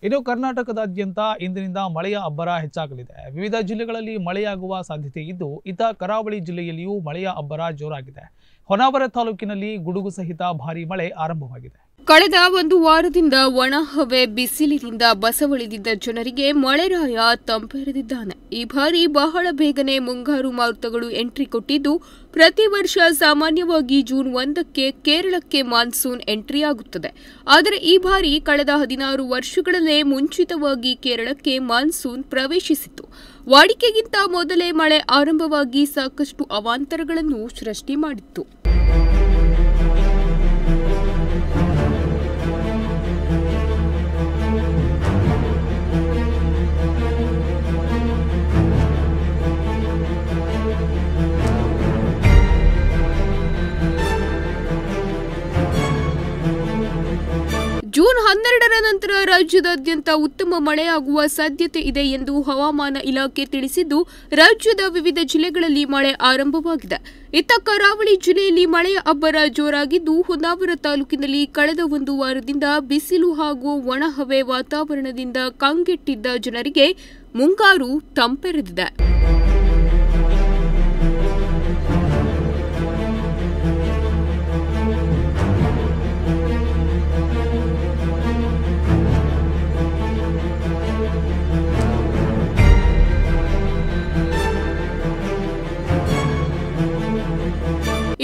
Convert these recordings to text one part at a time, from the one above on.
ಇನ್ನು ಕರ್ನಾಟಕದಾದ್ಯಂತ ಇಂದಿನಿಂದ ಮಳೆಯ ಅಬ್ಬರ ಹೆಚ್ಚಾಗಲಿದೆ. ವಿವಿಧ ಜಿಲ್ಲೆಗಳಲ್ಲಿ ಮಳೆಯಾಗುವ ಸಾಧ್ಯತೆ ಇದ್ದು, ಇತ್ತ ಕರಾವಳಿ ಜಿಲ್ಲೆಯಲ್ಲಿಯೂ ಮಳೆಯ ಅಬ್ಬರ ಜೋರಾಗಿದೆ. ಹೊನ್ನಾವರ ತಾಲೂಕಿನಲ್ಲಿ ಗುಡುಗು ಸಹಿತ ಭಾರೀ ಮಳೆ ಆರಂಭವಾಗಿದೆ. ಕಳೆದ ಒಂದು ವಾರದಿಂದ ಒಣಹವೆ ಬಿಸಿಲಿನಿಂದ ಬಸವಳಿದಿದ್ದ ಜನರಿಗೆ ಮಳೆರಾಯ ತಂಪೆರೆದಿದ್ದಾನೆ. ಈ ಬಾರಿ ಬಹಳ ಬೇಗನೆ ಮುಂಗಾರು ಮಾರುತಗಳು ಎಂಟ್ರಿ ಕೊಟ್ಟಿದ್ದು, ಪ್ರತಿ ವರ್ಷ ಸಾಮಾನ್ಯವಾಗಿ ಜೂನ್ 1ಕ್ಕೆ ಕೇರಳಕ್ಕೆ ಮಾನ್ಸೂನ್ ಎಂಟ್ರಿಯಾಗುತ್ತದೆ. ಆದರೆ ಈ ಬಾರಿ ಕಳೆದ 16 ವರ್ಷಗಳಲ್ಲೇ ಮುಂಚಿತವಾಗಿ ಕೇರಳಕ್ಕೆ ಮಾನ್ಸೂನ್ ಪ್ರವೇಶಿಸಿತ್ತು. ವಾಡಿಕೆಗಿಂತ ಮೊದಲೇ ಮಳೆ ಆರಂಭವಾಗಿ ಸಾಕಷ್ಟು ಅವಾಂತರಗಳನ್ನು ಸೃಷ್ಟಿ ಮಾಡಿತ್ತು. ಜೂನ್ 12ರ ನಂತರ ರಾಜ್ಯದಾದ್ಯಂತ ಉತ್ತಮ ಮಳೆಯಾಗುವ ಸಾಧ್ಯತೆ ಇದೆ ಎಂದು ಹವಾಮಾನ ಇಲಾಖೆ ತಿಳಿಸಿದ್ದು, ರಾಜ್ಯದ ವಿವಿಧ ಜಿಲ್ಲೆಗಳಲ್ಲಿ ಮಳೆ ಆರಂಭವಾಗಿದೆ. ಇತ್ತ ಕರಾವಳಿ ಜಿಲ್ಲೆಯಲ್ಲಿ ಮಳೆಯ ಅಬ್ಬರ ಜೋರಾಗಿದ್ದು, ಹೊನ್ನಾವರ ತಾಲೂಕಿನಲ್ಲಿ ಕಳೆದ ಒಂದು ವಾರದಿಂದ ಬಿಸಿಲು ಹಾಗೂ ಒಣಹವೆ ವಾತಾವರಣದಿಂದ ಕಂಗೆಟ್ಟಿದ್ದ ಜನರಿಗೆ ಮುಂಗಾರು ತಂಪೆರೆದಿದೆ.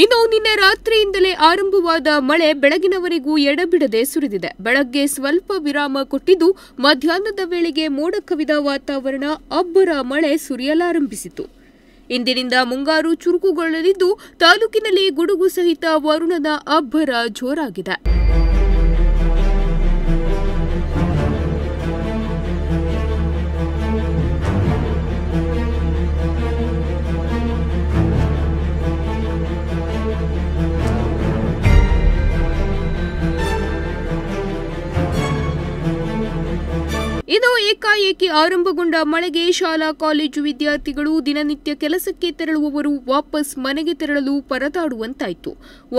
ಇನ್ನು ನಿನ್ನೆ ರಾತ್ರಿಯಿಂದಲೇ ಆರಂಭವಾದ ಮಳೆ ಬೆಳಗಿನವರೆಗೂ ಎಡಬಿಡದೆ ಸುರಿದಿದೆ. ಬೆಳಗ್ಗೆ ಸ್ವಲ್ಪ ವಿರಾಮ ಕೊಟ್ಟಿದ್ದು, ಮಧ್ಯಾಹ್ನದ ವೇಳೆಗೆ ಮೋಡ ಕವಿದ ವಾತಾವರಣ ಅಬ್ಬರ ಮಳೆ ಸುರಿಯಲಾರಂಭಿಸಿತು. ಇಂದಿನಿಂದ ಮುಂಗಾರು ಚುರುಕುಗೊಳ್ಳಲಿದ್ದು, ತಾಲೂಕಿನಲ್ಲಿ ಗುಡುಗು ಸಹಿತ ವರುಣನ ಅಬ್ಬರ ಜೋರಾಗಿದೆ. ಇದು ಏಕಾಏಕಿ ಆರಂಭಗೊಂಡ ಮಳೆಗೆ ಶಾಲಾ ಕಾಲೇಜು ವಿದ್ಯಾರ್ಥಿಗಳು, ದಿನನಿತ್ಯ ಕೆಲಸಕ್ಕೆ ತೆರಳುವವರು ವಾಪಸ್ ಮನೆಗೆ ತೆರಳಲು ಪರದಾಡುವಂತಾಯಿತು.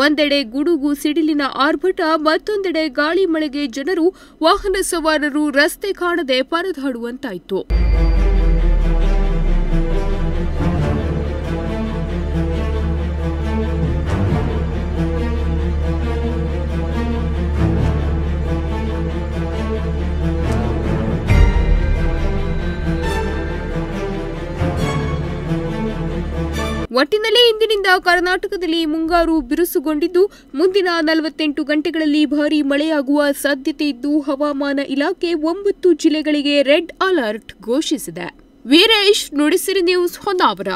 ಒಂದೆಡೆ ಗುಡುಗು ಸಿಡಿಲಿನ ಆರ್ಭಟ, ಮತ್ತೊಂದೆಡೆ ಗಾಳಿ ಮಳೆಗೆ ಜನರು, ವಾಹನ ಸವಾರರು ರಸ್ತೆ ಕಾಣದೆ ಪರದಾಡುವಂತಾಯಿತು. ಒಟ್ಟಿನಲ್ಲಿ ಇಂದಿನಿಂದ ಕರ್ನಾಟಕದಲ್ಲಿ ಮುಂಗಾರು ಬಿರುಸುಗೊಂಡಿದ್ದು, ಮುಂದಿನ 48 ಗಂಟೆಗಳಲ್ಲಿ ಭಾರೀ ಮಳೆಯಾಗುವ ಸಾಧ್ಯತೆ ಇದ್ದು, ಹವಾಮಾನ ಇಲಾಖೆ 9 ಜಿಲ್ಲೆಗಳಿಗೆ ರೆಡ್ ಅಲರ್ಟ್ ಘೋಷಿಸಿದೆ. ವೀರೇಶ್, ನುಡಿಸಿರಿ ನ್ಯೂಸ್, ಹೊನ್ನಾವರ.